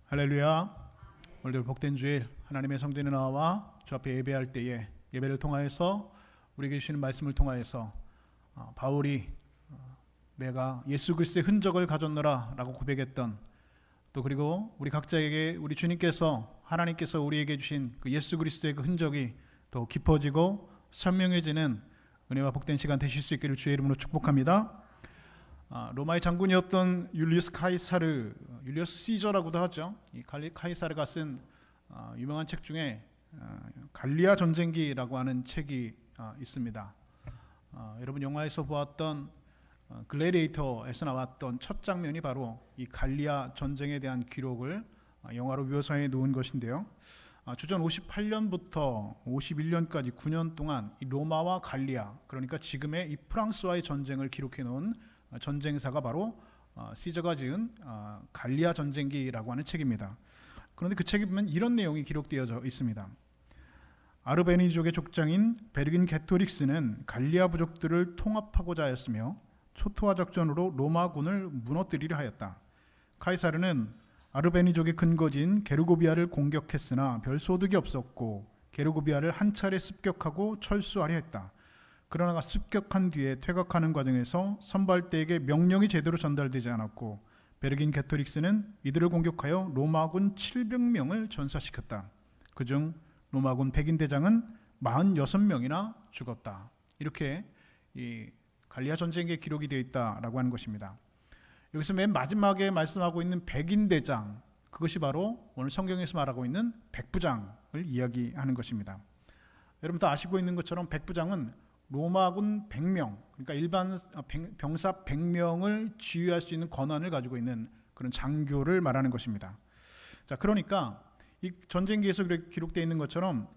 할렐루야. 오늘도 복된 주일 하나님의 성전에 나와 주 앞에 예배할 때에 예배를 통하여서 우리에게 주시는 말씀을 통하여서 바울이 내가 예수 그리스도의 흔적을 가졌노라 라고 고백했던, 또 그리고 우리 각자에게 우리 주님께서 하나님께서 우리에게 주신 그 예수 그리스도의 그 흔적이 더 깊어지고 선명해지는 은혜와 복된 시간 되실 수 있기를 주의 이름으로 축복합니다. 로마의 장군이었던 율리우스 카이사르, 율리우스 시저라고도 하죠. 이 카이사르가 쓴 유명한 책 중에 갈리아 전쟁기라고 하는 책이 있습니다. 여러분 영화에서 보았던 글래디에이터에서 나왔던 첫 장면이 바로 이 갈리아 전쟁에 대한 기록을 영화로 묘사해 놓은 것인데요. 주전 58년부터 51년까지 9년 동안 이 로마와 갈리아, 그러니까 지금의 이 프랑스와의 전쟁을 기록해 놓은 전쟁사가 바로 시저가 지은 갈리아 전쟁기라고 하는 책입니다. 그런데 그 책에 보면 이런 내용이 기록되어 있습니다. 아르베니족의 족장인 베르긴게토릭스는 갈리아 부족들을 통합하고자 하였으며 초토화 작전으로 로마군을 무너뜨리려 하였다. 카이사르는 아르베니족의 근거지인 게르고비아를 공격했으나 별 소득이 없었고 게르고비아를 한 차례 습격하고 철수하려 했다. 그러나 습격한 뒤에 퇴각하는 과정에서 선발대에게 명령이 제대로 전달되지 않았고 베르긴게토릭스는 이들을 공격하여 로마군 700명을 전사시켰다. 그중 로마군 백인대장은 46명이나 죽었다. 이렇게 이 갈리아 전쟁에 기록이 되어 있다라고 하는 것입니다. 여기서 맨 마지막에 말씀하고 있는 백인대장, 그것이 바로 오늘 성경에서 말하고 있는 백부장을 이야기하는 것입니다. 여러분 다 아시고 있는 것처럼 백부장은 로마군 100명, 그러니까 일반 병사 100명을 지휘할 수 있는 권한을 가지고 있는 그런 장교를 말하는 것입니다. 자, 그러니까 이 전쟁기에서 기록되어 있는 것처럼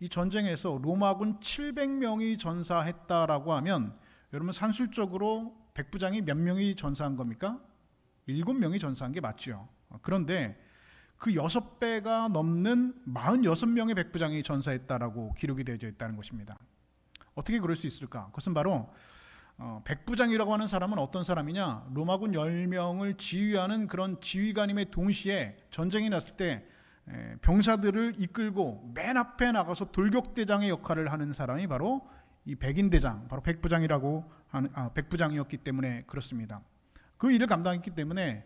이 전쟁에서 로마군 700명이 전사했다라고 하면 여러분 산술적으로 백부장이 몇 명이 전사한 겁니까? 7명이 전사한 게 맞죠. 그런데 그 6배가 넘는 46명의 백부장이 전사했다라고 기록이 되어 있다는 것입니다. 어떻게 그럴 수 있을까? 그것은 바로 백부장이라고 하는 사람은 어떤 사람이냐? 로마군 10명을 지휘하는 그런 지휘관임의 동시에 전쟁이 났을 때 병사들을 이끌고 맨 앞에 나가서 돌격대장의 역할을 하는 사람이 바로 이 백인대장, 바로 백부장이라고 하는 백부장이었기 때문에 그렇습니다. 그 일을 감당했기 때문에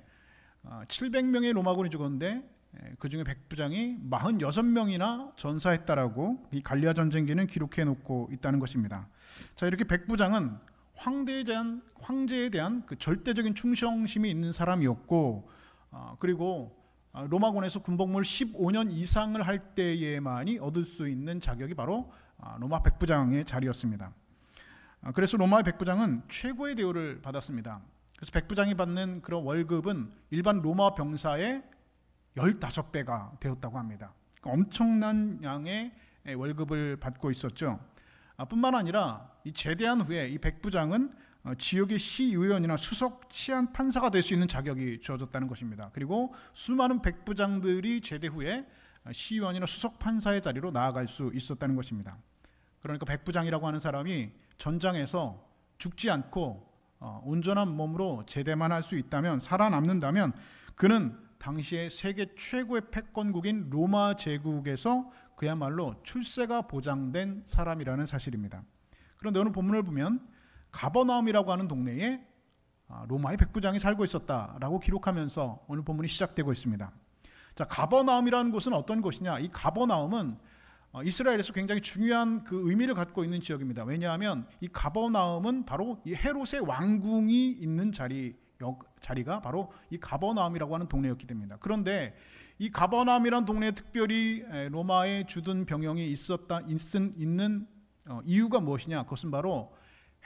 700명의 로마군이 죽었는데 그 중에 백부장이 46명이나 전사했다라고 이 갈리아 전쟁기는 기록해 놓고 있다는 것입니다. 자, 이렇게 백부장은 황제에 대한 그 절대적인 충성심이 있는 사람이었고, 그리고 로마군에서 군복무를 15년 이상을 할 때에만이 얻을 수 있는 자격이 바로 로마 백부장의 자리였습니다. 그래서 로마의 백부장은 최고의 대우를 받았습니다. 그래서 백부장이 받는 그런 월급은 일반 로마 병사의 15배가 되었다고 합니다. 엄청난 양의 월급을 받고 있었죠. 뿐만 아니라 이 제대한 후에 이 백부장은 지역의 시의원이나 수석 치안 판사가 될 수 있는 자격이 주어졌다는 것입니다. 그리고 수많은 백부장들이 제대 후에 시의원이나 수석 판사의 자리로 나아갈 수 있었다는 것입니다. 그러니까 백부장이라고 하는 사람이 전장에서 죽지 않고 온전한 몸으로 제대만 할 수 있다면, 살아남는다면 그는 당시에 세계 최고의 패권국인 로마 제국에서 그야말로 출세가 보장된 사람이라는 사실입니다. 그런데 오늘 본문을 보면 가버나움이라고 하는 동네에 로마의 백부장이 살고 있었다라고 기록하면서 오늘 본문이 시작되고 있습니다. 자, 가버나움이라는 곳은 어떤 곳이냐? 이 가버나움은 이스라엘에서 굉장히 중요한 그 의미를 갖고 있는 지역입니다. 왜냐하면 이 가버나움은 바로 이 헤롯의 왕궁이 있는 자리가 바로 이 가버나움이라고 하는 동네였기 때문입니다. 그런데 이 가버나움이라는 동네에 특별히 로마에 주둔 병영이 있는 이유가 무엇이냐? 그것은 바로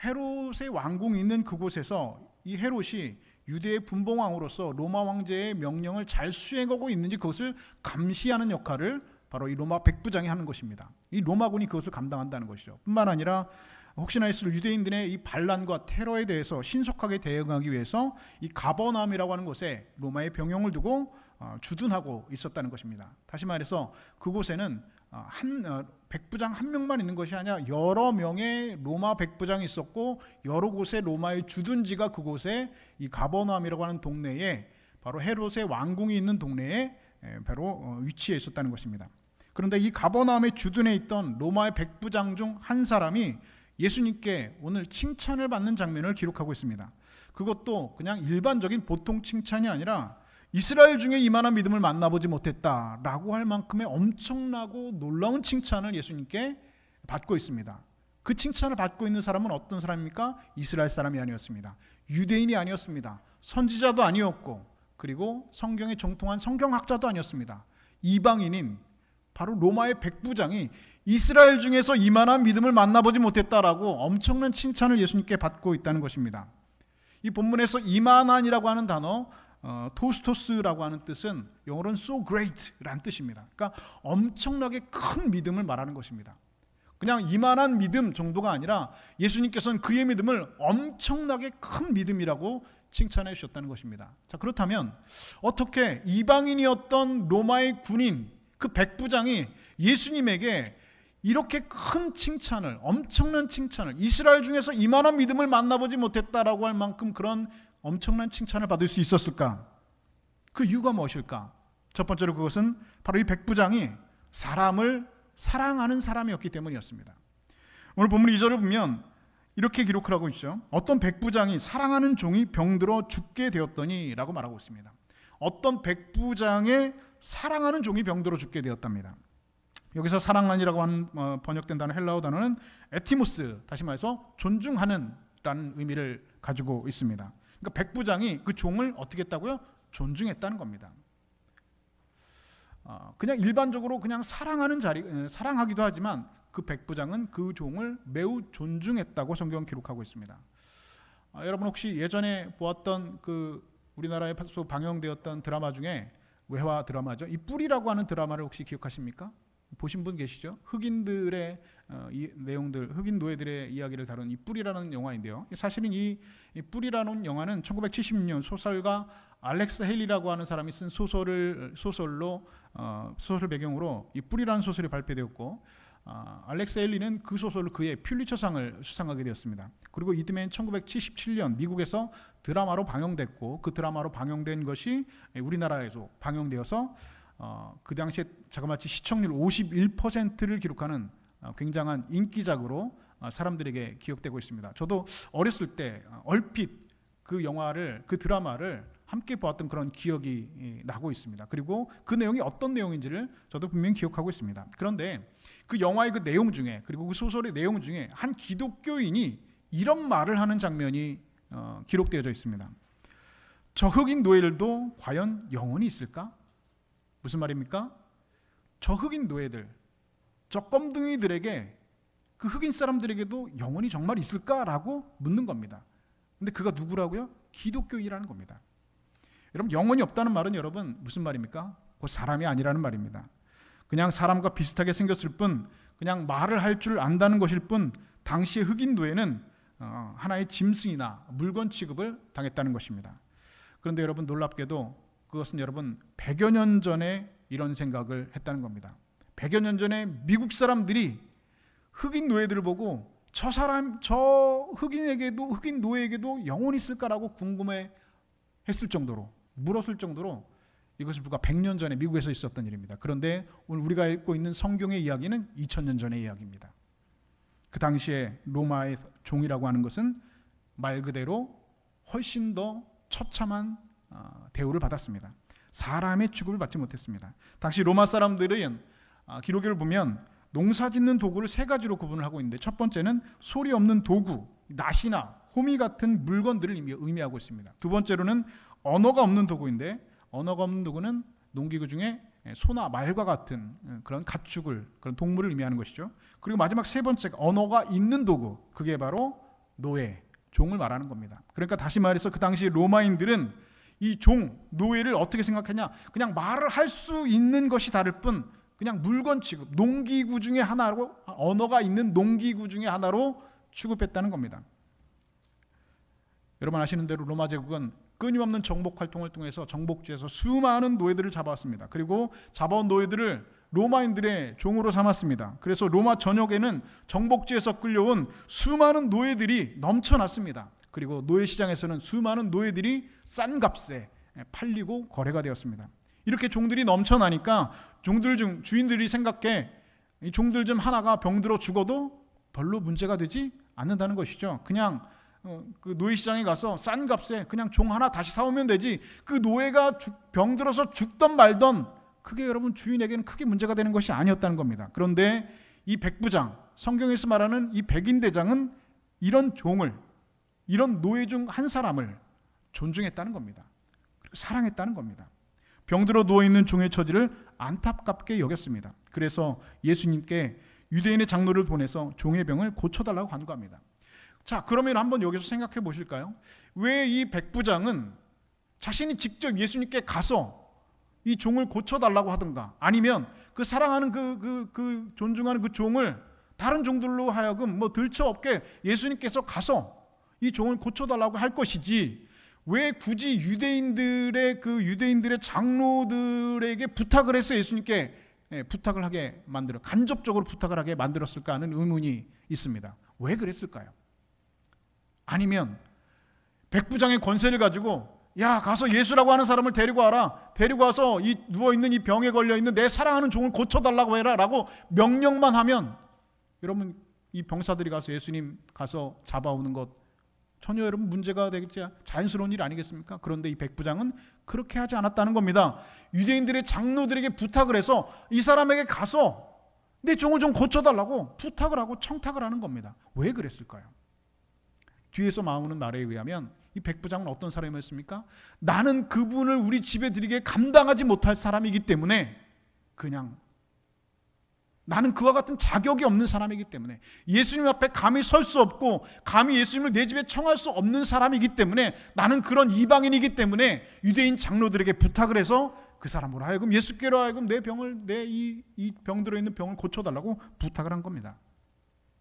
헤롯의 왕궁이 있는 그곳에서 이 헤롯이 유대의 분봉왕으로서 로마 황제의 명령을 잘 수행하고 있는지 그것을 감시하는 역할을 바로 이 로마 백부장이 하는 것입니다. 이 로마군이 그것을 감당한다는 것이죠. 뿐만 아니라 혹시나 했을 유대인들의 이 반란과 테러에 대해서 신속하게 대응하기 위해서 이 가버나움이라고 하는 곳에 로마의 병영을 두고 주둔하고 있었다는 것입니다. 다시 말해서 그곳에는 백부장 한 명만 있는 것이 아니라 여러 명의 로마 백부장이 있었고 여러 곳의 로마의 주둔지가 그곳에 이 가버나움이라고 하는 동네에 바로 헤롯의 왕궁이 있는 동네에 바로 위치해 있었다는 것입니다. 그런데 이 가버나움의 주둔에 있던 로마의 백부장 중 한 사람이 예수님께 오늘 칭찬을 받는 장면을 기록하고 있습니다. 그것도 그냥 일반적인 보통 칭찬이 아니라 이스라엘 중에 이만한 믿음을 만나보지 못했다라고 할 만큼의 엄청나고 놀라운 칭찬을 예수님께 받고 있습니다. 그 칭찬을 받고 있는 사람은 어떤 사람입니까? 이스라엘 사람이 아니었습니다. 유대인이 아니었습니다. 선지자도 아니었고, 그리고 성경에 정통한 성경학자도 아니었습니다. 이방인인 바로 로마의 백부장이 이스라엘 중에서 이만한 믿음을 만나보지 못했다라고 엄청난 칭찬을 예수님께 받고 있다는 것입니다. 이 본문에서 이만한이라고 하는 단어, 토스토스라고 하는 뜻은 영어로는 so great라는 뜻입니다. 그러니까 엄청나게 큰 믿음을 말하는 것입니다. 그냥 이만한 믿음 정도가 아니라 예수님께서는 그의 믿음을 엄청나게 큰 믿음이라고 칭찬해 주셨다는 것입니다. 자, 그렇다면 어떻게 이방인이었던 로마의 군인 그 백부장이 예수님에게 이렇게 큰 칭찬을, 엄청난 칭찬을, 이스라엘 중에서 이만한 믿음을 만나보지 못했다라고 할 만큼 그런 엄청난 칭찬을 받을 수 있었을까? 그 이유가 무엇일까? 첫 번째로 그것은 바로 이 백부장이 사람을 사랑하는 사람이었기 때문이었습니다. 오늘 본문 2절을 보면 이렇게 기록을 하고 있죠. 어떤 백부장이 사랑하는 종이 병들어 죽게 되었더니 라고 말하고 있습니다. 어떤 백부장의 사랑하는 종이 병들어 죽게 되었답니다. 여기서 사랑하니라고 하는 번역된 단어, 헬라어 단어는 에티모스, 다시 말해서 존중하는 라는 의미를 가지고 있습니다. 그러니까 백부장이 그 종을 어떻게 했다고요? 존중했다는 겁니다. 그냥 일반적으로 그냥 사랑하기도 하지만 그 백부장은 그 종을 매우 존중했다고 성경은 기록하고 있습니다. 여러분 혹시 예전에 보았던 그 우리나라에서 방영되었던 드라마 중에 외화 드라마죠. 이 뿔이라고 하는 드라마를 혹시 기억하십니까? 보신 분 계시죠? 흑인들의 내용들, 흑인 노예들의 이야기를 다룬 이 뿔이라는 영화인데요. 사실은 이 뿔이라는 영화는 1970년 소설가 알렉스 헤일리라고 하는 사람이 쓴 소설을 배경으로 이 뿔이라는 소설이 발표되었고, 알렉스 헤일리는 그 소설로 그의 퓰리처상을 수상하게 되었습니다. 그리고 이듬해인 1977년 미국에서 드라마로 방영됐고, 그 드라마로 방영된 것이 우리나라에서 방영되어서 그 당시에 자그마치 시청률 51%를 기록하는 굉장한 인기작으로 사람들에게 기억되고 있습니다. 저도 어렸을 때 얼핏 그 영화를, 그 드라마를 함께 보았던 그런 기억이 나고 있습니다. 그리고 그 내용이 어떤 내용인지를 저도 분명히 기억하고 있습니다. 그런데 그 영화의 그 내용 중에, 그리고 그 소설의 내용 중에 한 기독교인이 이런 말을 하는 장면이 기록되어져 있습니다. 저 흑인 노예들도 과연 영혼이 있을까? 무슨 말입니까? 저 흑인 노예들, 저 껌둥이들에게, 그 흑인 사람들에게도 영혼이 정말 있을까라고 묻는 겁니다. 근데 그가 누구라고요? 기독교인이라는 겁니다. 여러분, 영혼이 없다는 말은 여러분 무슨 말입니까? 그 사람이 아니라는 말입니다. 그냥 사람과 비슷하게 생겼을 뿐, 그냥 말을 할 줄 안다는 것일 뿐, 당시의 흑인 노예는 하나의 짐승이나 물건 취급을 당했다는 것입니다. 그런데 여러분, 놀랍게도 그것은 여러분 100여 년 전에 이런 생각을 했다는 겁니다. 100여 년 전에 미국 사람들이 흑인 노예들을 보고 저 흑인 노예에게도 영혼이 있을까라고 궁금해 했을 정도로, 물었을 정도로 이것은 불과 100년 전에 미국에서 있었던 일입니다. 그런데 오늘 우리가 읽고 있는 성경의 이야기는 2000년 전의 이야기입니다. 그 당시에 로마의 종이라고 하는 것은 말 그대로 훨씬 더 처참한 대우를 받았습니다. 사람의 취급을 받지 못했습니다. 당시 로마 사람들은 기록을 보면 농사 짓는 도구를 세 가지로 구분을 하고 있는데, 첫 번째는 소리 없는 도구, 낫이나 호미 같은 물건들을 의미하고 있습니다. 두 번째로는 언어가 없는 도구인데, 언어가 없는 도구는 농기구 중에 소나 말과 같은 그런 가축을, 그런 동물을 의미하는 것이죠. 그리고 마지막 세 번째가 언어가 있는 도구, 그게 바로 노예, 종을 말하는 겁니다. 그러니까 다시 말해서 그 당시 로마인들은 이 종, 노예를 어떻게 생각했냐? 그냥 말을 할 수 있는 것이 다를 뿐, 그냥 물건 취급, 농기구 중에 하나로, 언어가 있는 농기구 중에 하나로 취급했다는 겁니다. 여러분 아시는 대로 로마 제국은 끊임없는 정복 활동을 통해서 정복지에서 수많은 노예들을 잡아왔습니다. 그리고 잡아온 노예들을 로마인들의 종으로 삼았습니다. 그래서 로마 전역에는 정복지에서 끌려온 수많은 노예들이 넘쳐났습니다. 그리고 노예 시장에서는 수많은 노예들이 싼 값에 팔리고 거래가 되었습니다. 이렇게 종들이 넘쳐나니까 종들 중 주인들이 생각해 이 종들 중 하나가 병들어 죽어도 별로 문제가 되지 않는다는 것이죠. 그냥 그 노예시장에 가서 싼 값에 그냥 종 하나 다시 사오면 되지, 그 노예가 병들어서 죽던 말던 그게 여러분 주인에게는 크게 문제가 되는 것이 아니었다는 겁니다. 그런데 이 백부장, 성경에서 말하는 이 백인대장은 이런 종을, 이런 노예 중 한 사람을 존중했다는 겁니다. 그리고 사랑했다는 겁니다. 병들어 누워있는 종의 처지를 안타깝게 여겼습니다. 그래서 예수님께 유대인의 장로를 보내서 종의 병을 고쳐달라고 간구합니다. 자, 그러면 한번 여기서 생각해 보실까요? 왜 이 백부장은 자신이 직접 예수님께 가서 이 종을 고쳐달라고 하든가, 아니면 그 사랑하는 그 존중하는 그 종을 다른 종들로 하여금 들쳐 없게 예수님께서 가서 이 종을 고쳐달라고 할 것이지, 왜 굳이 유대인들의 장로들에게 부탁을 해서 예수님께 부탁을 하게 간접적으로 부탁을 하게 만들었을까 하는 의문이 있습니다. 왜 그랬을까요? 아니면 백부장의 권세를 가지고 야, 가서 예수라고 하는 사람을 데리고 와라, 데리고 와서 이 누워있는 이 병에 걸려있는 내 사랑하는 종을 고쳐달라고 해라 라고 명령만 하면 여러분 이 병사들이 가서 예수님 가서 잡아오는 것 전혀 여러분 문제가 되겠지, 자연스러운 일 아니겠습니까? 그런데 이 백부장은 그렇게 하지 않았다는 겁니다. 유대인들의 장로들에게 부탁을 해서 이 사람에게 가서 내 종을 좀 고쳐달라고 부탁을 하고 청탁을 하는 겁니다. 왜 그랬을까요? 뒤에서 나오는 말에 의하면 이 백부장은 어떤 사람이었습니까? 나는 그분을 우리 집에 들이게 감당하지 못할 사람이기 때문에, 그냥 나는 그와 같은 자격이 없는 사람이기 때문에, 예수님 앞에 감히 설 수 없고 감히 예수님을 내 집에 청할 수 없는 사람이기 때문에, 나는 그런 이방인이기 때문에 유대인 장로들에게 부탁을 해서 그 사람으로 하여금 예수께로 하여금 내 이 병들어 있는 병을 고쳐달라고 부탁을 한 겁니다.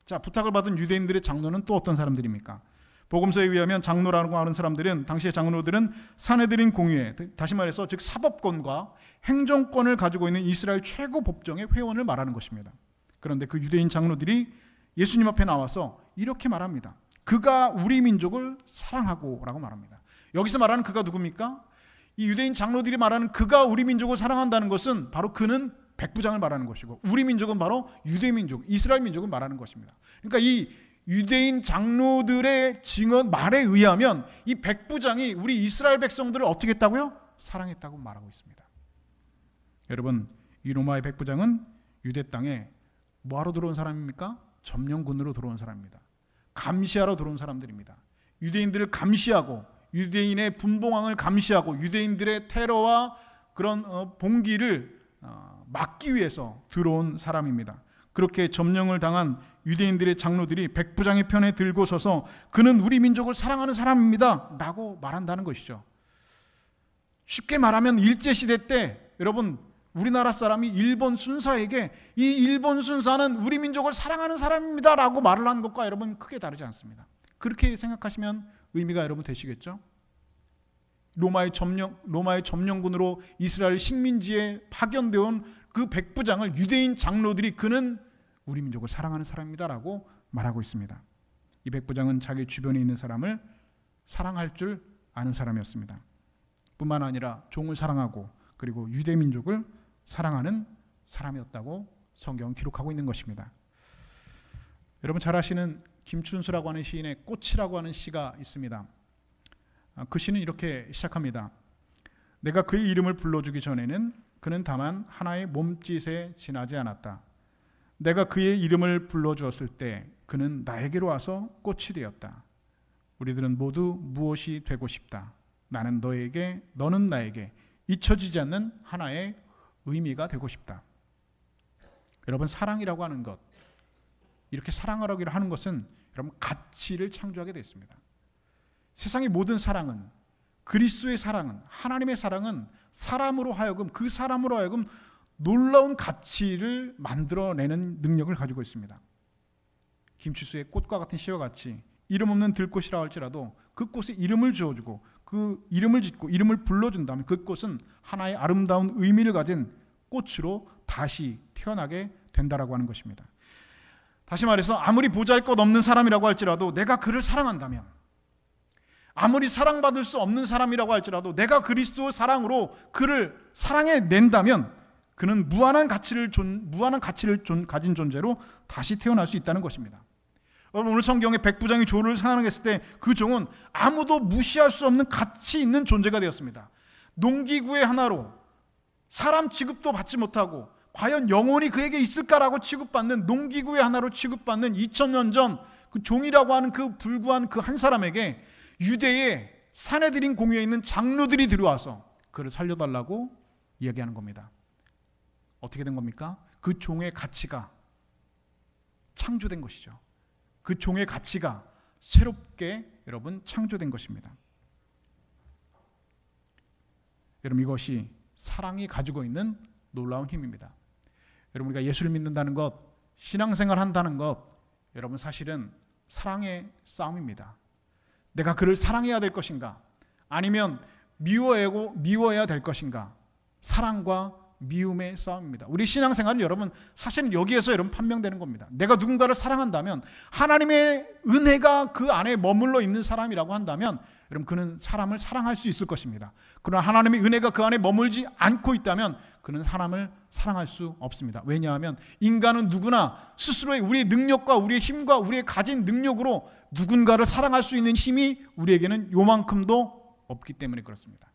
자, 부탁을 받은 유대인들의 장로는 또 어떤 사람들입니까? 복음서에 의하면 장로라고 하는 사람들은, 당시의 장로들은 산헤드린 공의회, 다시 말해서 즉 사법권과 행정권을 가지고 있는 이스라엘 최고 법정의 회원을 말하는 것입니다. 그런데 그 유대인 장로들이 예수님 앞에 나와서 이렇게 말합니다. 그가 우리 민족을 사랑하고 라고 말합니다. 여기서 말하는 그가 누굽니까? 이 유대인 장로들이 말하는 그가 우리 민족을 사랑한다는 것은 바로 그는 백부장을 말하는 것이고, 우리 민족은 바로 유대 민족, 이스라엘 민족을 말하는 것입니다. 그러니까 이 유대인 장로들의 증언 말에 의하면 이 백부장이 우리 이스라엘 백성들을 어떻게 했다고요? 사랑했다고 말하고 있습니다. 여러분, 이 로마의 백부장은 유대 땅에 뭐하러 들어온 사람입니까? 점령군으로 들어온 사람입니다. 감시하러 들어온 사람들입니다. 유대인들을 감시하고, 유대인의 분봉왕을 감시하고, 유대인들의 테러와 그런 봉기를 막기 위해서 들어온 사람입니다. 그렇게 점령을 당한 유대인들의 장로들이 백부장의 편에 들고 서서 그는 우리 민족을 사랑하는 사람입니다 라고 말한다는 것이죠. 쉽게 말하면 일제시대 때 여러분, 우리나라 사람이 일본 순사에게 이 일본 순사는 우리 민족을 사랑하는 사람입니다 라고 말을 하는 것과 여러분 크게 다르지 않습니다. 그렇게 생각하시면 의미가 여러분 되시겠죠? 로마의 점령군으로 이스라엘 식민지에 파견되어 온 그 백부장을 유대인 장로들이 그는 우리 민족을 사랑하는 사람입니다 라고 말하고 있습니다. 이 백부장은 자기 주변에 있는 사람을 사랑할 줄 아는 사람이었습니다. 뿐만 아니라 종을 사랑하고 그리고 유대 민족을 사랑하는 사람이었다고 성경은 기록하고 있는 것입니다. 여러분 잘 아시는 김춘수라고 하는 시인의 꽃이라고 하는 시가 있습니다. 그 시는 이렇게 시작합니다. 내가 그의 이름을 불러주기 전에는 그는 다만 하나의 몸짓에 지나지 않았다. 내가 그의 이름을 불러주었을 때 그는 나에게로 와서 꽃이 되었다. 우리들은 모두 무엇이 되고 싶다. 나는 너에게, 너는 나에게 잊혀지지 않는 하나의 의미가 되고 싶다. 여러분, 사랑이라고 하는 것, 이렇게 사랑하라고 하는 것은 여러분 가치를 창조하게 되어 있습니다. 세상의 모든 사랑은, 그리스도의 사랑은, 하나님의 사랑은 사람으로 하여금, 그 사람으로 하여금 놀라운 가치를 만들어내는 능력을 가지고 있습니다. 김추수의 꽃과 같은 시와 같이 이름 없는 들꽃이라 할지라도 그 꽃에 이름을 지어주고 그 이름을 짓고 이름을 불러준다면 그 꽃은 하나의 아름다운 의미를 가진 꽃으로 다시 태어나게 된다라고 하는 것입니다. 다시 말해서 아무리 보잘것 없는 사람이라고 할지라도 내가 그를 사랑한다면, 아무리 사랑받을 수 없는 사람이라고 할지라도 내가 그리스도의 사랑으로 그를 사랑해낸다면 그는 무한한 가치를 가진 존재로 다시 태어날 수 있다는 것입니다. 여러분, 오늘 성경에 백부장이 조를 상환했을 때 그 종은 아무도 무시할 수 없는 가치 있는 존재가 되었습니다. 농기구의 하나로 사람 취급도 받지 못하고 과연 영혼이 그에게 있을까라고 취급받는 농기구의 하나로 취급받는 2000년 전 그 종이라고 하는 그 불구한 그 한 사람에게 유대의 사내들인 공회에 있는 장로들이 들어와서 그를 살려달라고 이야기하는 겁니다. 어떻게 된 겁니까? 그 종의 가치가 창조된 것이죠. 그 종의 가치가 새롭게 여러분 창조된 것입니다. 여러분, 이것이 사랑이 가지고 있는 놀라운 힘입니다. 여러분, 우리가 예수를 믿는다는 것, 신앙생활 한다는 것, 여러분 사실은 사랑의 싸움입니다. 내가 그를 사랑해야 될 것인가, 아니면 미워해야 될 것인가, 사랑과 미움의 싸움입니다. 우리 신앙생활은 여러분 사실은 여기에서 여러분 판명되는 겁니다. 내가 누군가를 사랑한다면, 하나님의 은혜가 그 안에 머물러 있는 사람이라고 한다면 여러분 그는 사람을 사랑할 수 있을 것입니다. 그러나 하나님의 은혜가 그 안에 머물지 않고 있다면 그는 사람을 사랑할 수 없습니다. 왜냐하면 인간은 누구나 스스로의 우리의 능력과 우리의 힘과 우리의 가진 능력으로 누군가를 사랑할 수 있는 힘이 우리에게는 요만큼도 없기 때문에 그렇습니다.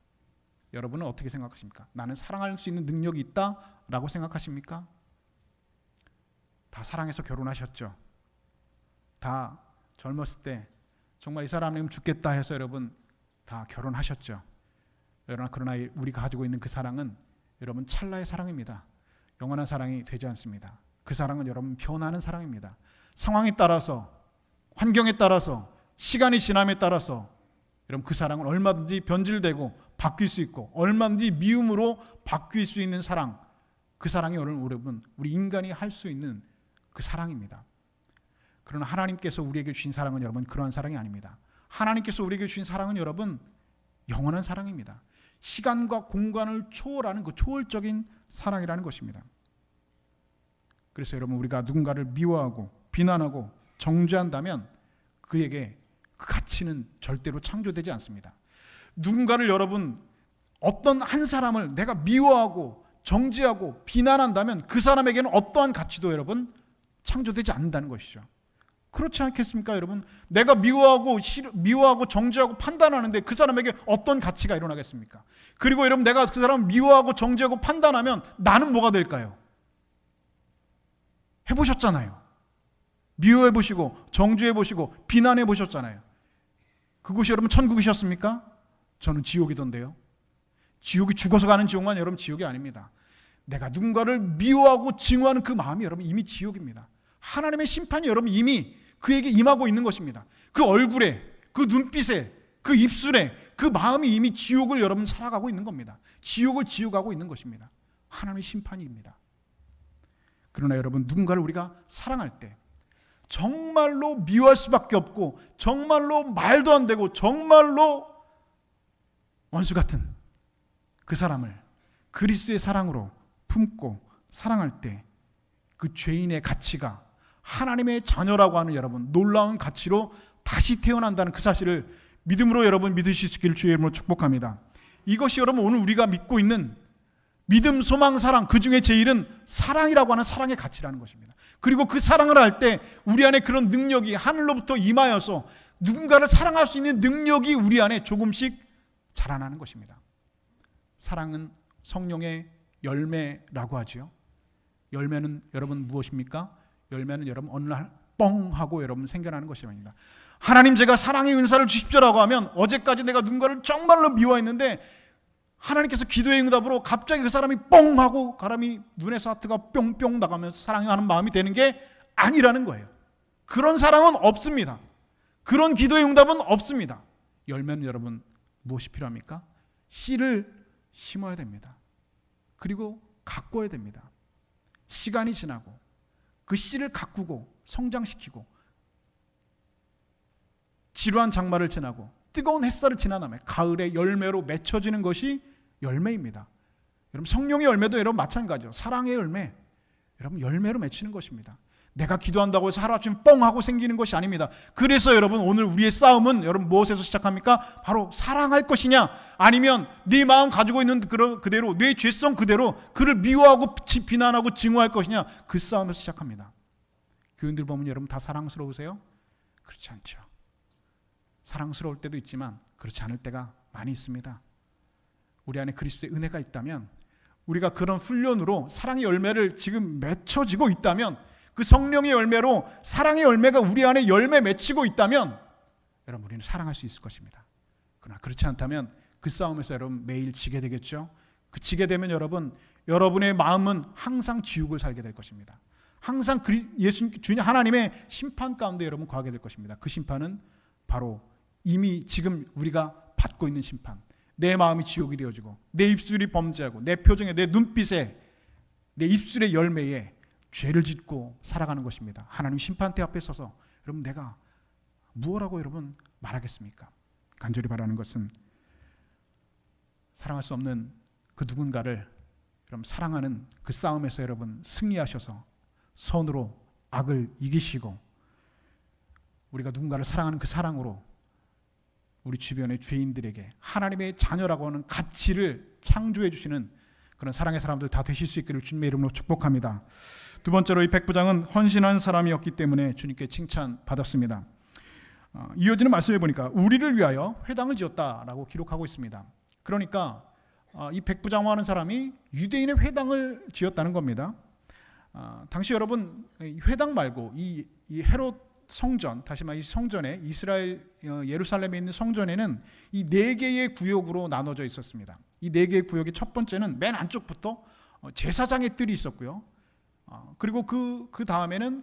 여러분은 어떻게 생각하십니까? 나는 사랑할 수 있는 능력이 있다라고 생각하십니까? 다 사랑해서 결혼하셨죠. 다 젊었을 때 정말 이 사람이면 죽겠다 해서 여러분 다 결혼하셨죠. 그러나 우리가 가지고 있는 그 사랑은 여러분 찰나의 사랑입니다. 영원한 사랑이 되지 않습니다. 그 사랑은 여러분 변하는 사랑입니다. 상황에 따라서, 환경에 따라서, 시간이 지남에 따라서 여러분 그 사랑은 얼마든지 변질되고 바뀔 수 있고 얼마든지 미움으로 바뀔 수 있는 사랑, 그 사랑이 여러분 우리 인간이 할 수 있는 그 사랑입니다. 그러나 하나님께서 우리에게 주신 사랑은 여러분 그러한 사랑이 아닙니다. 하나님께서 우리에게 주신 사랑은 여러분 영원한 사랑입니다. 시간과 공간을 초월하는 그 초월적인 사랑이라는 것입니다. 그래서 여러분 우리가 누군가를 미워하고 비난하고 정죄한다면 그에게 그 가치는 절대로 창조되지 않습니다. 누군가를 여러분 어떤 한 사람을 내가 미워하고 정죄하고 비난한다면 그 사람에게는 어떠한 가치도 여러분 창조되지 않는다는 것이죠. 그렇지 않겠습니까, 여러분? 내가 미워하고 정죄하고 판단하는데 그 사람에게 어떤 가치가 일어나겠습니까? 그리고 여러분 내가 그 사람을 미워하고 정죄하고 판단하면 나는 뭐가 될까요? 해보셨잖아요. 미워해보시고 정죄해보시고 비난해보셨잖아요. 그곳이 여러분 천국이셨습니까? 저는 지옥이던데요. 지옥이 죽어서 가는 지옥만 여러분 지옥이 아닙니다. 내가 누군가를 미워하고 증오하는 그 마음이 여러분 이미 지옥입니다. 하나님의 심판이 여러분 이미 그에게 임하고 있는 것입니다. 그 얼굴에, 그 눈빛에, 그 입술에 그 마음이 이미 지옥을 여러분 살아가고 있는 겁니다. 지옥을 지어가고 있는 것입니다. 하나님의 심판입니다. 그러나 여러분 누군가를 우리가 사랑할 때 정말로 미워할 수밖에 없고 정말로 말도 안 되고 정말로 원수 같은 그 사람을 그리스도의 사랑으로 품고 사랑할 때 그 죄인의 가치가 하나님의 자녀라고 하는 여러분 놀라운 가치로 다시 태어난다는 그 사실을 믿음으로 여러분 믿으실 수 있기를 주의 이름으로 축복합니다. 이것이 여러분 오늘 우리가 믿고 있는 믿음, 소망, 사랑, 그 중에 제일은 사랑이라고 하는 사랑의 가치라는 것입니다. 그리고 그 사랑을 할 때 우리 안에 그런 능력이 하늘로부터 임하여서 누군가를 사랑할 수 있는 능력이 우리 안에 조금씩 자라나는 것입니다. 사랑은 성령의 열매라고 하지요. 열매는 여러분 무엇입니까? 열매는 여러분 어느 날 뻥 하고 여러분 생겨나는 것이 아닙니다. 하나님 제가 사랑의 은사를 주십시오라고 하면 어제까지 내가 누군가를 정말로 미워했는데 하나님께서 기도의 응답으로 갑자기 그 사람이 뻥 하고 사람이 눈에서 하트가 뿅뿅 나가면서 사랑하는 마음이 되는 게 아니라는 거예요. 그런 사랑은 없습니다. 그런 기도의 응답은 없습니다. 열매는 여러분 무엇이 필요합니까? 씨를 심어야 됩니다. 그리고 가꿔야 됩니다. 시간이 지나고 그 씨를 가꾸고 성장시키고 지루한 장마를 지나고 뜨거운 햇살을 지난 다음에 가을의 열매로 맺혀지는 것이 열매입니다. 여러분 성령의 열매도 여러분 마찬가지죠. 사랑의 열매, 여러분 열매로 맺히는 것입니다. 내가 기도한다고 해서 하루아침에 뻥 하고 생기는 것이 아닙니다. 그래서 여러분 오늘 우리의 싸움은 여러분 무엇에서 시작합니까? 바로 사랑할 것이냐, 아니면 네 마음 가지고 있는 그대로, 내 죄성 그대로 그를 미워하고 비난하고 증오할 것이냐, 그 싸움에서 시작합니다. 교인들 보면 여러분 다 사랑스러우세요? 그렇지 않죠. 사랑스러울 때도 있지만 그렇지 않을 때가 많이 있습니다. 우리 안에 그리스도의 은혜가 있다면, 우리가 그런 훈련으로 사랑의 열매를 지금 맺혀지고 있다면, 그 성령의 열매로 사랑의 열매가 우리 안에 열매 맺히고 있다면 여러분 우리는 사랑할 수 있을 것입니다. 그러나 그렇지 않다면 그 싸움에서 여러분 매일 지게 되겠죠. 그 지게 되면 여러분의 마음은 항상 지옥을 살게 될 것입니다. 항상 주님 하나님의 심판 가운데 여러분 거하게 될 것입니다. 그 심판은 바로 이미 지금 우리가 받고 있는 심판, 내 마음이 지옥이 되어지고 내 입술이 범죄하고 내 표정에, 내 눈빛에, 내 입술의 열매에 죄를 짓고 살아가는 것입니다. 하나님 심판대 앞에 서서 여러분 내가 무엇라고 여러분 말하겠습니까? 간절히 바라는 것은 사랑할 수 없는 그 누군가를 여러분 사랑하는 그 싸움에서 여러분 승리하셔서 선으로 악을 이기시고 우리가 누군가를 사랑하는 그 사랑으로 우리 주변의 죄인들에게 하나님의 자녀라고 하는 가치를 창조해 주시는 그런 사랑의 사람들 다 되실 수 있기를 주님의 이름으로 축복합니다. 두 번째로 이 백부장은 헌신한 사람이었기 때문에 주님께 칭찬받았습니다. 이어지는 말씀을 보니까 우리를 위하여 회당을 지었다라고 기록하고 있습니다. 그러니까 이 백부장과 하는 사람이 유대인의 회당을 지었다는 겁니다. 당시 여러분 회당 말고 이 헤롯 성전, 다시 말해 이 성전에, 이스라엘 예루살렘에 있는 성전에는 이 4개의 구역으로 나눠져 있었습니다. 이 4개의 구역의 첫 번째는 맨 안쪽부터 제사장의 뜰이 있었고요. 그리고 그 다음에는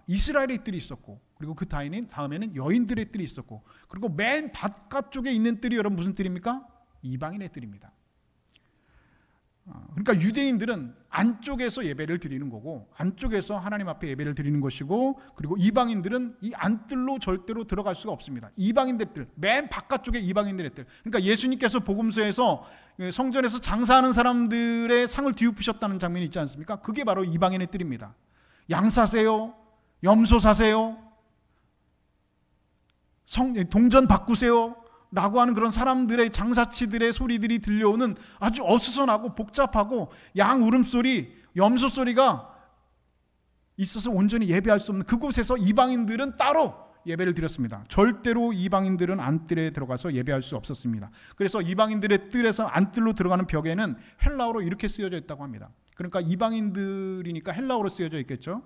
이스라엘의 뜰이 있었고, 그리고 그 다음에는 여인들의 뜰이 있었고, 그리고 맨 바깥쪽에 있는 뜰이 여러분 무슨 뜰입니까? 이방인의 뜰입니다. 그러니까 유대인들은 안쪽에서 예배를 드리는 거고, 안쪽에서 하나님 앞에 예배를 드리는 것이고, 그리고 이방인들은 이 안뜰로 절대로 들어갈 수가 없습니다. 이방인들 뜰, 맨 바깥쪽에 이방인들의 뜰. 그러니까 예수님께서 복음서에서 성전에서 장사하는 사람들의 상을 뒤엎으셨다는 장면이 있지 않습니까? 그게 바로 이방인의 뜰입니다. 양 사세요, 염소 사세요, 동전 바꾸세요 라고 하는 그런 사람들의 장사치들의 소리들이 들려오는 아주 어수선하고 복잡하고 양 울음소리, 염소 소리가 있어서 온전히 예배할 수 없는 그곳에서 이방인들은 따로 예배를 드렸습니다. 절대로 이방인들은 안뜰에 들어가서 예배할 수 없었습니다. 그래서 이방인들의 뜰에서 안뜰로 들어가는 벽에는 헬라어로 이렇게 쓰여져 있다고 합니다. 그러니까 이방인들이니까 헬라어로 쓰여져 있겠죠.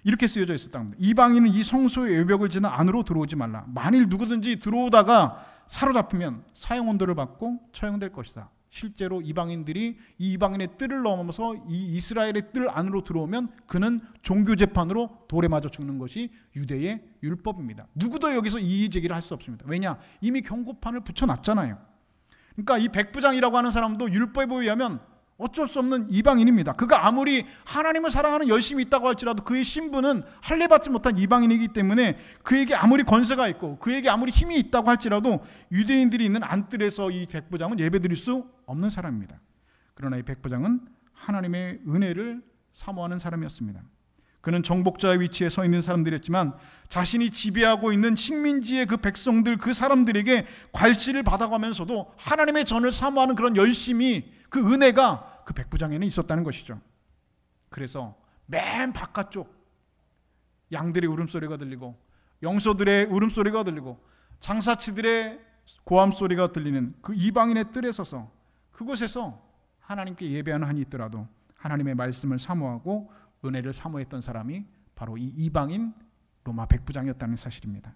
이렇게 쓰여져 있었다고 합니다. 이방인은 이 성소의 외벽을 지나 안으로 들어오지 말라. 만일 누구든지 들어오다가 사로잡히면 사형온도를 받고 처형될 것이다. 실제로 이방인들이 이 이방인의 뜰을 넘어서 이 이스라엘의 뜰 안으로 들어오면 그는 종교재판으로 돌에 맞아 죽는 것이 유대의 율법입니다. 누구도 여기서 이의제기를 할 수 없습니다. 왜냐? 이미 경고판을 붙여놨잖아요. 그러니까 이 백부장이라고 하는 사람도 율법에 의하면 어쩔 수 없는 이방인입니다. 그가 아무리 하나님을 사랑하는 열심이 있다고 할지라도 그의 신분은 할례받지 못한 이방인이기 때문에 그에게 아무리 권세가 있고 그에게 아무리 힘이 있다고 할지라도 유대인들이 있는 안뜰에서 이 백부장은 예배드릴 수 없는 사람입니다. 그러나 이 백부장은 하나님의 은혜를 사모하는 사람이었습니다. 그는 정복자의 위치에 서 있는 사람들이었지만 자신이 지배하고 있는 식민지의 그 백성들, 그 사람들에게 괄시를 받아가면서도 하나님의 전을 사모하는 그런 열심이, 그 은혜가 그 백부장에는 있었다는 것이죠. 그래서 맨 바깥쪽 양들의 울음소리가 들리고 영소들의 울음소리가 들리고 장사치들의 고함소리가 들리는 그 이방인의 뜰에 서서 그곳에서 하나님께 예배하는 한이 있더라도 하나님의 말씀을 사모하고 은혜를 사모했던 사람이 바로 이 이방인 로마 백부장이었다는 사실입니다.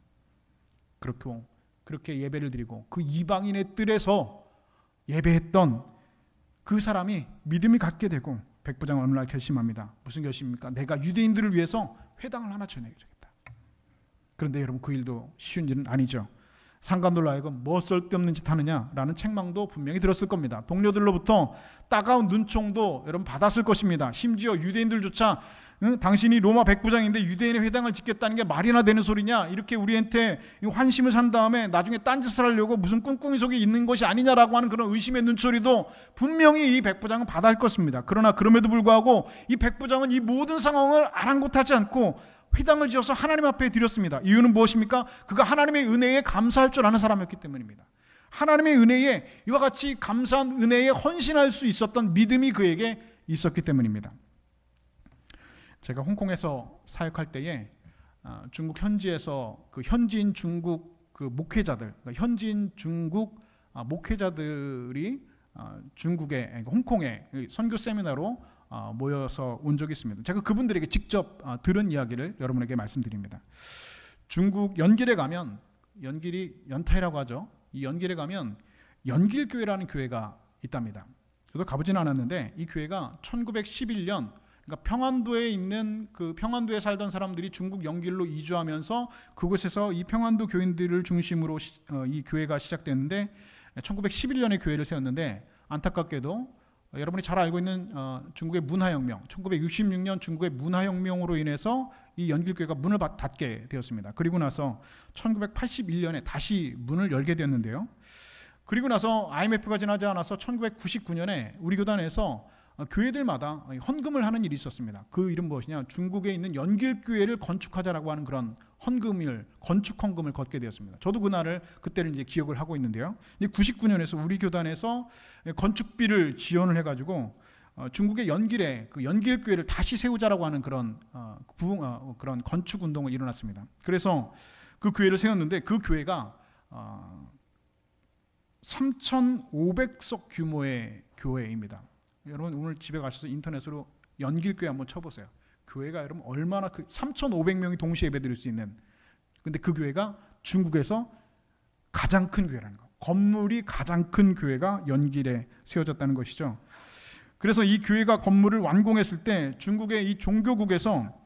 그렇게 예배를 드리고 그 이방인의 뜰에서 예배했던 그 사람이 믿음이 갖게 되고 백부장은 어느 날 결심합니다. 무슨 결심입니까? 내가 유대인들을 위해서 회당을 하나 쳐내야겠다. 그런데 여러분 그 일도 쉬운 일은 아니죠. 상관들로 하여금 뭐 쓸데없는 짓 하느냐라는 책망도 분명히 들었을 겁니다. 동료들로부터 따가운 눈총도 여러분 받았을 것입니다. 심지어 유대인들조차 응? 당신이 로마 백부장인데 유대인의 회당을 짓겠다는 게 말이나 되는 소리냐? 이렇게 우리한테 환심을 산 다음에 나중에 딴짓을 하려고 무슨 꿍꿍이 속에 있는 것이 아니냐라고 하는 그런 의심의 눈초리도 분명히 이 백부장은 받아할 것입니다. 그러나 그럼에도 불구하고 이 백부장은 이 모든 상황을 아랑곳하지 않고 회당을 지어서 하나님 앞에 드렸습니다. 이유는 무엇입니까? 그가 하나님의 은혜에 감사할 줄 아는 사람이었기 때문입니다. 하나님의 은혜에 이와 같이 감사한 은혜에 헌신할 수 있었던 믿음이 그에게 있었기 때문입니다. 제가 홍콩에서 사역할 때에 중국 현지에서 그 현지인 중국 그 목회자들, 그러니까 현지인 중국 목회자들이 중국의 홍콩에 선교 세미나로 모여서 온 적이 있습니다. 제가 그분들에게 직접 들은 이야기를 여러분에게 말씀드립니다. 중국 연길에 가면, 연길이 연타이라고 하죠. 이 연길에 가면 연길교회라는 교회가 있답니다. 저도 가보지는 않았는데 이 교회가 1911년, 그러니까 평안도에 있는 그 평안도에 살던 사람들이 중국 연길로 이주하면서 그곳에서 이 평안도 교인들을 중심으로 이 교회가 시작됐는데 1911년에 교회를 세웠는데 안타깝게도 여러분이 잘 알고 있는 중국의 문화혁명, 1966년 중국의 문화혁명으로 인해서 이 연길교회가 문을 닫게 되었습니다. 그리고 나서 1981년에 다시 문을 열게 되었는데요. 그리고 나서 IMF가 지나지 않아서 1999년에 우리 교단에서 교회들마다 헌금을 하는 일이 있었습니다. 그 이름 무엇이냐? 중국에 있는 연길교회를 건축하자라고 하는 그런 건축 헌금을 걷게 되었습니다. 저도 그때를 이제 기억을 하고 있는데요. 99년에서 우리 교단에서 건축비를 지원을 해가지고 중국의 연길에 그 연길교회를 다시 세우자라고 하는 그런 그런 건축 운동을 일어났습니다. 그래서 그 교회를 세웠는데 그 교회가 3,500석 규모의 교회입니다. 여러분 오늘 집에 가셔서 인터넷으로 연길교회 한번 쳐보세요. 교회가 여러분 얼마나 3,500명이 동시에 예배드릴 수 있는, 근데 그 교회가 중국에서 가장 큰 교회라는 거, 건물이 가장 큰 교회가 연길에 세워졌다는 것이죠. 그래서 이 교회가 건물을 완공했을 때 중국의 이 종교국에서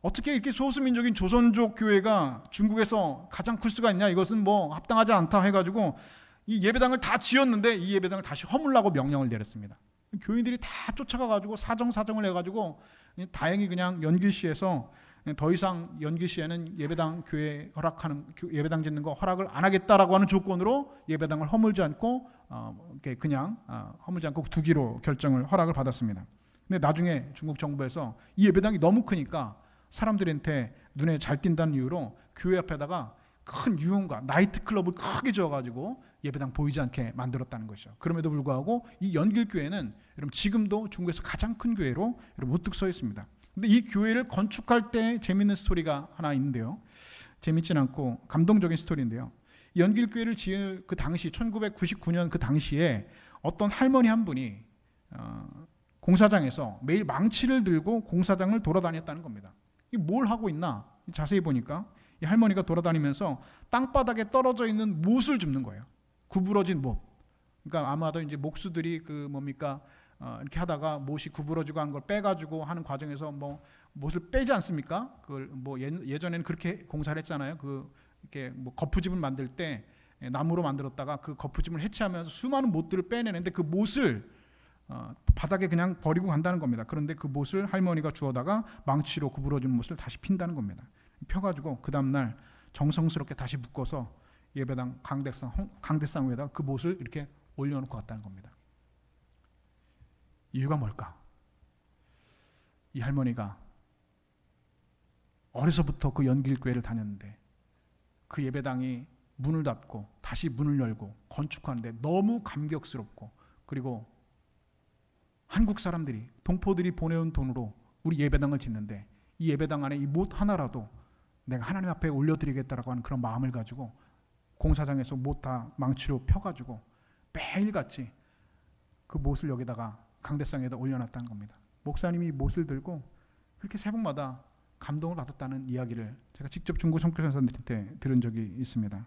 어떻게 이렇게 소수민족인 조선족 교회가 중국에서 가장 클 수가 있냐, 이것은 뭐 합당하지 않다 해가지고 이 예배당을 다 지었는데 이 예배당을 다시 허물라고 명령을 내렸습니다. 교인들이 다 쫓아가가지고 사정을 해가지고 다행히 그냥 연길시에서 더 이상 연길시에는 예배당 교회 허락하는 예배당 짓는 거 허락을 안 하겠다라고 하는 조건으로 예배당을 허물지 않고 그냥 허물지 않고 두기로 허락을 받았습니다. 근데 나중에 중국 정부에서 이 예배당이 너무 크니까 사람들한테 눈에 잘 띈다는 이유로 교회 앞에다가 큰 유흥가, 나이트클럽을 크게 지어가지고 예배당 보이지 않게 만들었다는 것이죠. 그럼에도 불구하고 이 연길교회는 여러분 지금도 중국에서 가장 큰 교회로 여러분 우뚝 서 있습니다. 근데 이 교회를 건축할 때 재밌는 스토리가 하나 있는데요. 재밌진 않고 감동적인 스토리인데요. 연길교회를 지을 그 당시 1999년 그 당시에 어떤 할머니 한 분이 공사장에서 매일 망치를 들고 공사장을 돌아다녔다는 겁니다. 이 뭘 하고 있나? 자세히 보니까 이 할머니가 돌아다니면서 땅바닥에 떨어져 있는 못을 줍는 거예요. 구부러진 못. 그러니까 아마도 이제 목수들이 이렇게 하다가 못이 구부러지고 한 걸 빼가지고 하는 과정에서 뭐 못을 빼지 않습니까? 그걸 뭐 예전에는 그렇게 공사를 했잖아요. 이렇게 뭐 거푸집을 만들 때 나무로 만들었다가 그 거푸집을 해체하면서 수많은 못들을 빼내는데 그 못을 바닥에 그냥 버리고 간다는 겁니다. 그런데 그 못을 할머니가 주워다가 망치로 구부러진 못을 다시 핀다는 겁니다. 펴가지고 그 다음날 정성스럽게 다시 묶어서 예배당 강대상 위에다가 그 못을 이렇게 올려놓고 갔다는 겁니다. 이유가 뭘까? 이 할머니가 어려서부터 그 연길교회를 다녔는데 그 예배당이 문을 닫고 다시 문을 열고 건축하는데 너무 감격스럽고, 그리고 한국 사람들이 동포들이 보내온 돈으로 우리 예배당을 짓는데 이 예배당 안에 이 못 하나라도 내가 하나님 앞에 올려드리겠다라고 하는 그런 마음을 가지고 공사장에서 못 다 망치로 펴가지고 매일같이 그 못을 여기다가 강대상에다 올려놨다는 겁니다. 목사님이 못을 들고 그렇게 새벽마다 감동을 받았다는 이야기를 제가 직접 중국 선교사님한테 들은 적이 있습니다.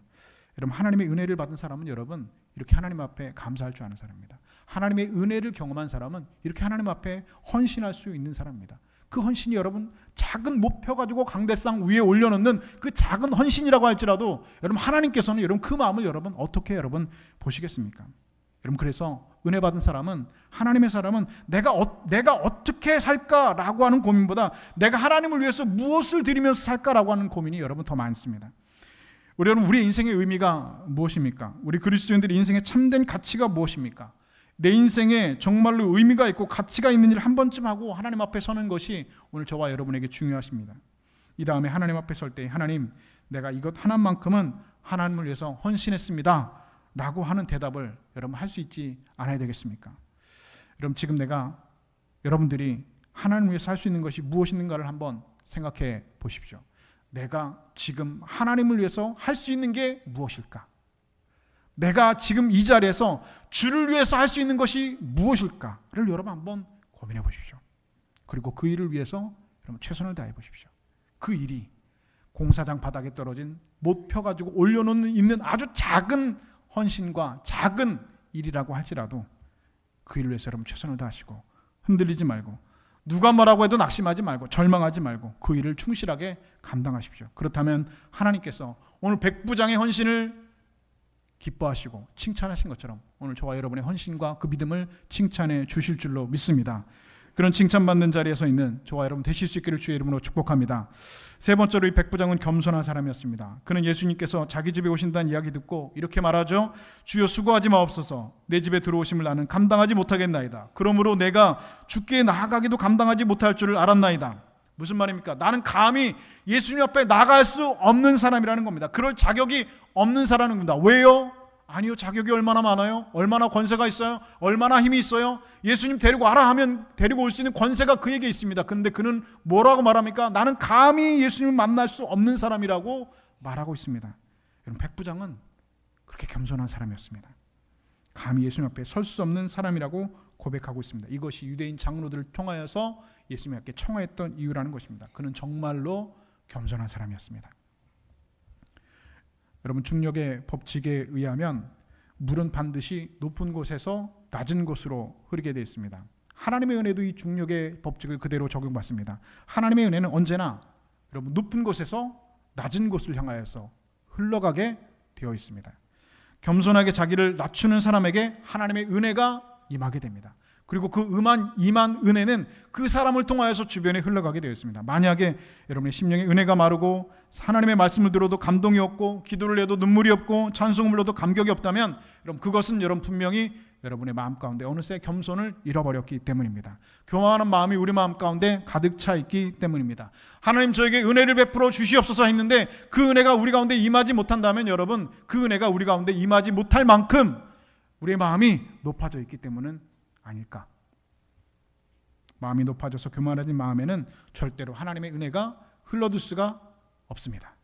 여러분 하나님의 은혜를 받은 사람은 여러분 이렇게 하나님 앞에 감사할 줄 아는 사람입니다. 하나님의 은혜를 경험한 사람은 이렇게 하나님 앞에 헌신할 수 있는 사람입니다. 그 헌신이 여러분 작은 못 펴가지고 강대상 위에 올려놓는 그 작은 헌신이라고 할지라도 여러분 하나님께서는 여러분 그 마음을 여러분 어떻게 여러분 보시겠습니까? 여러분 그래서 은혜 받은 사람은, 하나님의 사람은 내가 어떻게 살까라고 하는 고민보다 내가 하나님을 위해서 무엇을 드리면서 살까라고 하는 고민이 여러분 더 많습니다. 여러분, 우리의 인생의 의미가 무엇입니까? 우리 그리스도인들의 인생의 참된 가치가 무엇입니까? 내 인생에 정말로 의미가 있고 가치가 있는 일 한 번쯤 하고 하나님 앞에 서는 것이 오늘 저와 여러분에게 중요하십니다. 이 다음에 하나님 앞에 설 때, 하나님, 내가 이것 하나만큼은 하나님을 위해서 헌신했습니다 라고 하는 대답을 여러분 할 수 있지 않아야 되겠습니까? 여러분, 지금 여러분들이 하나님을 위해서 할 수 있는 것이 무엇인가를 한번 생각해 보십시오. 내가 지금 하나님을 위해서 할 수 있는 게 무엇일까? 내가 지금 이 자리에서 주를 위해서 할 수 있는 것이 무엇일까를 여러분 한번 고민해 보십시오. 그리고 그 일을 위해서 여러분 최선을 다해 보십시오. 그 일이 공사장 바닥에 떨어진 못 펴가지고 올려놓는 있는 아주 작은 헌신과 작은 일이라고 할지라도 그 일을 위해서 여러분 최선을 다하시고 흔들리지 말고 누가 뭐라고 해도 낙심하지 말고 절망하지 말고 그 일을 충실하게 감당하십시오. 그렇다면 하나님께서 오늘 백부장의 헌신을 기뻐하시고 칭찬하신 것처럼 오늘 저와 여러분의 헌신과 그 믿음을 칭찬해 주실 줄로 믿습니다. 그런 칭찬받는 자리에 서 있는 저와 여러분 되실 수 있기를 주의 이름으로 축복합니다. 세 번째로 이 백부장은 겸손한 사람이었습니다. 그는 예수님께서 자기 집에 오신다는 이야기 듣고 이렇게 말하죠. 주여, 수고하지 마옵소서. 내 집에 들어오심을 나는 감당하지 못하겠나이다. 그러므로 내가 주께 나아가기도 감당하지 못할 줄을 알았나이다. 무슨 말입니까? 나는 감히 예수님 앞에 나갈 수 없는 사람이라는 겁니다. 그럴 자격이 없는 사람입니다. 왜요? 아니요, 자격이 얼마나 많아요? 얼마나 권세가 있어요? 얼마나 힘이 있어요? 예수님 데리고 와라 하면 데리고 올 수 있는 권세가 그에게 있습니다. 그런데 그는 뭐라고 말합니까? 나는 감히 예수님을 만날 수 없는 사람이라고 말하고 있습니다. 여러분, 백부장은 그렇게 겸손한 사람이었습니다. 감히 예수님 앞에 설 수 없는 사람이라고 고백하고 있습니다. 이것이 유대인 장로들을 통하여서 예수님 앞에 청하했던 이유라는 것입니다. 그는 정말로 겸손한 사람이었습니다. 여러분, 중력의 법칙에 의하면 물은 반드시 높은 곳에서 낮은 곳으로 흐르게 되어 있습니다. 하나님의 은혜도 이 중력의 법칙을 그대로 적용받습니다. 하나님의 은혜는 언제나 여러분 높은 곳에서 낮은 곳을 향하여서 흘러가게 되어 있습니다. 겸손하게 자기를 낮추는 사람에게 하나님의 은혜가 임하게 됩니다. 그리고 그 임한 은혜는 그 사람을 통하여서 주변에 흘러가게 되어 있습니다. 만약에 여러분의 심령의 은혜가 마르고 하나님의 말씀을 들어도 감동이 없고 기도를 해도 눈물이 없고 찬송을 불러도 감격이 없다면 여러분 그것은 여러분 분명히 여러분의 마음 가운데 어느새 겸손을 잃어버렸기 때문입니다. 교만한 마음이 우리 마음 가운데 가득 차 있기 때문입니다. 하나님 저에게 은혜를 베풀어 주시옵소서 했는데 그 은혜가 우리 가운데 임하지 못한다면 여러분 그 은혜가 우리 가운데 임하지 못할 만큼 우리의 마음이 높아져 있기 때문은 아닐까? 마음이 높아져서 교만해진 마음에는 절대로 하나님의 은혜가 흘러들 수가 없습니다.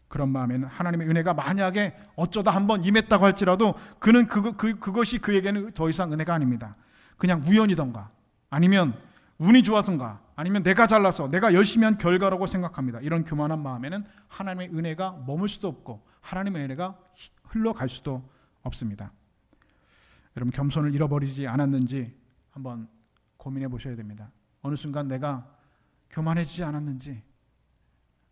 그런 마음에는 하나님의 은혜가 만약에 어쩌다 한번 임했다고 할지라도 그는 그것이 그에게는 더 이상 은혜가 아닙니다. 그냥 우연이던가 아니면 운이 좋아서인가 아니면 내가 잘나서 내가 열심히 한 결과라고 생각합니다. 이런 교만한 마음에는 하나님의 은혜가 머물 수도 없고 하나님의 은혜가 흘러갈 수도 없습니다. 여러분, 겸손을 잃어버리지 않았는지 한번 고민해 보셔야 됩니다. 어느 순간 내가 교만해지지 않았는지,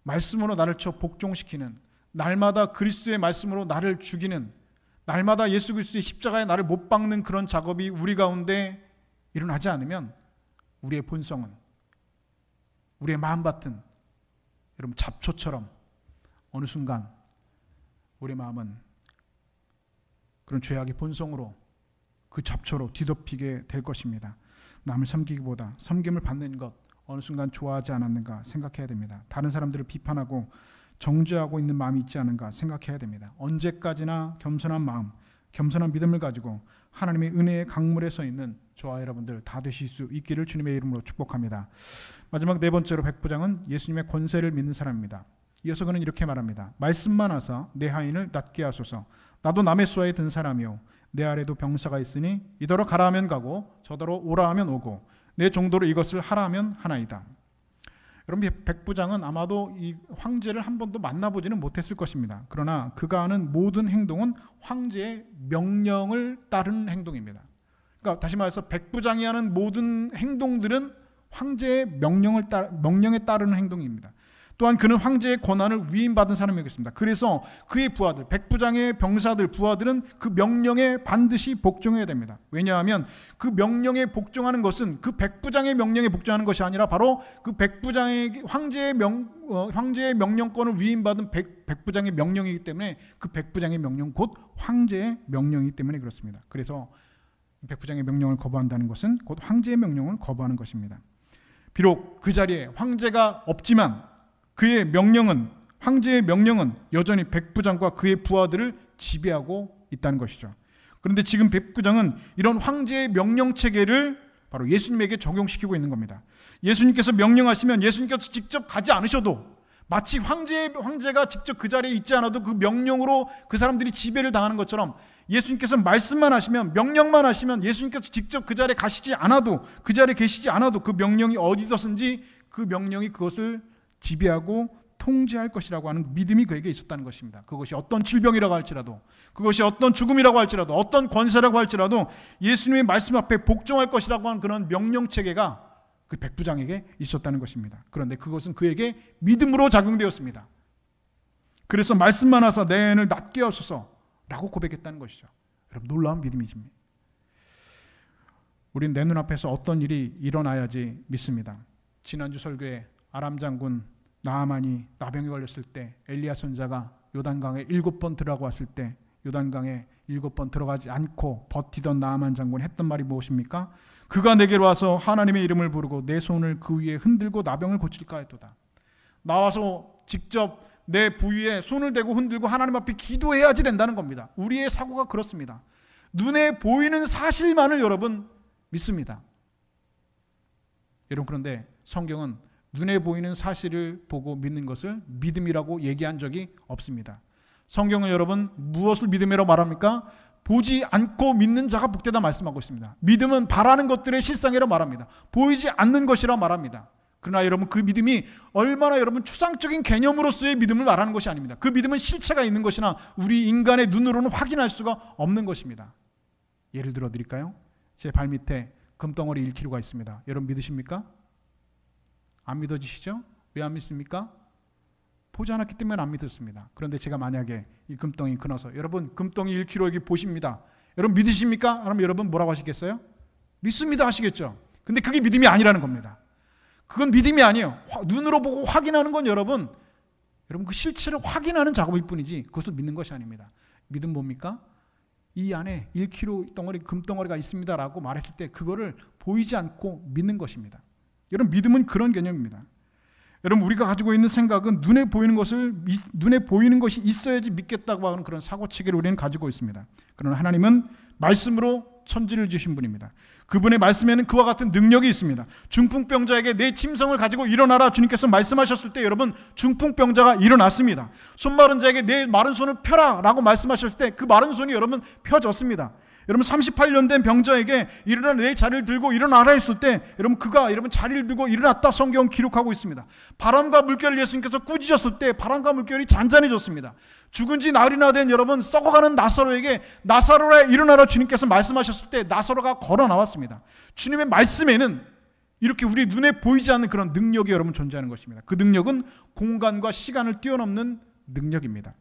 말씀으로 나를 복종시키는, 날마다 그리스도의 말씀으로 나를 죽이는, 날마다 예수 그리스도의 십자가에 나를 못 박는 그런 작업이 우리 가운데 일어나지 않으면 우리의 본성은, 우리의 마음밭은 여러분 잡초처럼 어느 순간 우리의 마음은 그런 죄악의 본성으로 그 잡초로 뒤덮이게 될 것입니다. 남을 섬기기보다 섬김을 받는 것 어느 순간 좋아하지 않았는가 생각해야 됩니다. 다른 사람들을 비판하고 정죄하고 있는 마음이 있지 않은가 생각해야 됩니다. 언제까지나 겸손한 마음, 겸손한 믿음을 가지고 하나님의 은혜의 강물에 서 있는 저와 여러분들 다 되실 수 있기를 주님의 이름으로 축복합니다. 마지막 네 번째로 백부장은 예수님의 권세를 믿는 사람입니다. 이어서 그는 이렇게 말합니다. 말씀만 하사 내 하인을 낫게 하소서. 나도 남의 수하에 든 사람이요 내 아래도 병사가 있으니 이더러 가라 하면 가고 저더러 오라 하면 오고 내 정도로 이것을 하라 하면 하나이다. 여러분, 백부장은 아마도 이 황제를 한 번도 만나보지는 못했을 것입니다. 그러나 그가 하는 모든 행동은 황제의 명령을 따르는 행동입니다. 그러니까 다시 말해서 백부장이 하는 모든 행동들은 황제의 명령에 따르는 행동입니다. 또한 그는 황제의 권한을 위임받은 사람이었습니다. 그래서 그의 부하들, 백부장의 병사들, 부하들은 그 명령에 반드시 복종해야 됩니다. 왜냐하면 그 명령에 복종하는 것은 그 백부장의 명령에 복종하는 것이 아니라 바로 그 백부장의 황제의 명령권을 위임받은 백부장의 명령이기 때문에 그 백부장의 명령 곧 황제의 명령이기 때문에 그렇습니다. 그래서 백부장의 명령을 거부한다는 것은 곧 황제의 명령을 거부하는 것입니다. 비록 그 자리에 황제가 없지만 그의 명령은, 황제의 명령은 여전히 백부장과 그의 부하들을 지배하고 있다는 것이죠. 그런데 지금 백부장은 이런 황제의 명령 체계를 바로 예수님에게 적용시키고 있는 겁니다. 예수님께서 명령하시면 예수님께서 직접 가지 않으셔도 마치 황제가 직접 그 자리에 있지 않아도 그 명령으로 그 사람들이 지배를 당하는 것처럼 예수님께서 말씀만 하시면, 명령만 하시면 예수님께서 직접 그 자리에 가시지 않아도, 그 자리에 계시지 않아도 그 명령이 어디서든지 그 명령이 그것을 지배하고 통제할 것이라고 하는 믿음이 그에게 있었다는 것입니다. 그것이 어떤 질병이라고 할지라도, 그것이 어떤 죽음이라고 할지라도, 어떤 권세라고 할지라도 예수님의 말씀 앞에 복종할 것이라고 하는 그런 명령체계가 그 백부장에게 있었다는 것입니다. 그런데 그것은 그에게 믿음으로 작용되었습니다. 그래서 말씀만 하사 내 애를 낫게 하소서 라고 고백했다는 것이죠. 여러분, 놀라운 믿음이지. 우린 내 눈앞에서 어떤 일이 일어나야지 믿습니다. 지난주 설교에 아람 장군 나아만이 나병에 걸렸을 때 엘리야 선자가 요단강에 7번 들어갔을 때 요단강에 7번 들어가지 않고 버티던 나아만 장군이 했던 말이 무엇입니까? 그가 내게로 와서 하나님의 이름을 부르고 내 손을 그 위에 흔들고 나병을 고칠까 했도다. 나와서 직접 내 부위에 손을 대고 흔들고 하나님 앞에 기도해야지 된다는 겁니다. 우리의 사고가 그렇습니다. 눈에 보이는 사실만을 여러분 믿습니다. 여러분, 그런데 성경은 눈에 보이는 사실을 보고 믿는 것을 믿음이라고 얘기한 적이 없습니다. 성경은 여러분 무엇을 믿음이라고 말합니까? 보지 않고 믿는 자가 복되다 말씀하고 있습니다. 믿음은 바라는 것들의 실상이라고 말합니다. 보이지 않는 것이라고 말합니다. 그러나 여러분, 그 믿음이 얼마나 여러분 추상적인 개념으로서의 믿음을 말하는 것이 아닙니다. 그 믿음은 실체가 있는 것이나 우리 인간의 눈으로는 확인할 수가 없는 것입니다. 예를 들어 드릴까요? 제 발 밑에 금덩어리 1kg가 있습니다. 여러분 믿으십니까? 안 믿어지시죠? 왜 안 믿습니까? 보지 않았기 때문에 안 믿었습니다. 그런데 제가 만약에 이 금덩이 끊어서 여러분 금덩이 1kg 여기 보십니다. 여러분 믿으십니까? 그럼 여러분 뭐라고 하시겠어요? 믿습니다 하시겠죠? 근데 그게 믿음이 아니라는 겁니다. 그건 믿음이 아니에요. 눈으로 보고 확인하는 건 여러분 그 실체를 확인하는 작업일 뿐이지 그것을 믿는 것이 아닙니다. 믿음 뭡니까? 이 안에 1kg 덩어리 금덩어리가 있습니다라고 말했을 때 그거를 보이지 않고 믿는 것입니다. 여러분, 믿음은 그런 개념입니다. 여러분, 우리가 가지고 있는 생각은 눈에 보이는 것이 있어야지 믿겠다고 하는 그런 사고체계를 우리는 가지고 있습니다. 그러나 하나님은 말씀으로 천지를 지으신 분입니다. 그분의 말씀에는 그와 같은 능력이 있습니다. 중풍병자에게 내 침성을 가지고 일어나라 주님께서 말씀하셨을 때 여러분 중풍병자가 일어났습니다. 손 마른 자에게 내 마른 손을 펴라 라고 말씀하셨을 때 그 마른 손이 여러분 펴졌습니다. 여러분 38년 된 병자에게 일어나 내 자리를 들고 일어나라 했을 때 그가 자리를 들고 일어났다 성경은 기록하고 있습니다. 바람과 물결을 예수님께서 꾸짖었을 때 바람과 물결이 잔잔해졌습니다. 죽은 지 나흘이나 된 여러분 썩어가는 나사로에게 나사로라 일어나라 주님께서 말씀하셨을 때 나사로가 걸어 나왔습니다. 주님의 말씀에는 이렇게 우리 눈에 보이지 않는 그런 능력이 여러분 존재하는 것입니다. 그 능력은 공간과 시간을 뛰어넘는 능력입니다.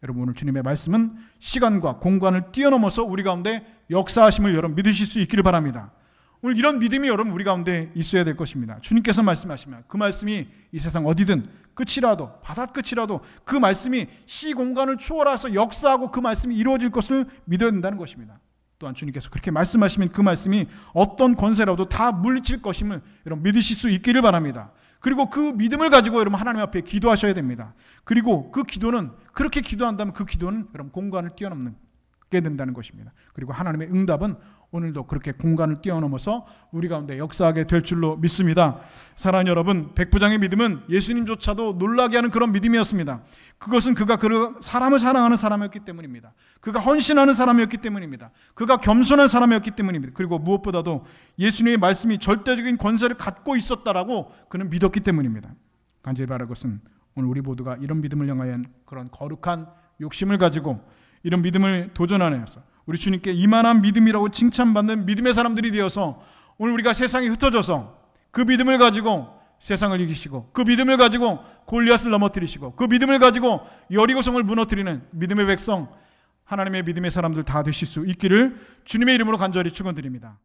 여러분, 오늘 주님의 말씀은 시간과 공간을 뛰어넘어서 우리 가운데 역사하심을 여러분 믿으실 수 있기를 바랍니다. 오늘 이런 믿음이 여러분 우리 가운데 있어야 될 것입니다. 주님께서 말씀하시면 그 말씀이 이 세상 어디든 끝이라도 바다 끝이라도 그 말씀이 시 공간을 초월해서 역사하고 그 말씀이 이루어질 것을 믿어야 된다는 것입니다. 또한 주님께서 그렇게 말씀하시면 그 말씀이 어떤 권세라도 다 물리칠 것임을 여러분 믿으실 수 있기를 바랍니다. 그리고 그 믿음을 가지고 여러분 하나님 앞에 기도하셔야 됩니다. 그리고 그 기도는 그렇게 기도한다면 그 기도는 여러분 공간을 뛰어넘게 된다는 것입니다. 그리고 하나님의 응답은 오늘도 그렇게 공간을 뛰어넘어서 우리 가운데 역사하게 될 줄로 믿습니다. 사랑하는 여러분, 백부장의 믿음은 예수님조차도 놀라게 하는 그런 믿음이었습니다. 그것은 그가 사람을 사랑하는 사람이었기 때문입니다. 그가 헌신하는 사람이었기 때문입니다. 그가 겸손한 사람이었기 때문입니다. 그리고 무엇보다도 예수님의 말씀이 절대적인 권세를 갖고 있었다라고 그는 믿었기 때문입니다. 간절히 바랄 것은 오늘 우리 모두가 이런 믿음을 향하여 그런 거룩한 욕심을 가지고 이런 믿음을 도전하여서 우리 주님께 이만한 믿음이라고 칭찬받는 믿음의 사람들이 되어서 오늘 우리가 세상에 흩어져서 그 믿음을 가지고 세상을 이기시고 그 믿음을 가지고 골리앗을 넘어뜨리시고 그 믿음을 가지고 여리고성을 무너뜨리는 믿음의 백성, 하나님의 믿음의 사람들 다 되실 수 있기를 주님의 이름으로 간절히 축원드립니다.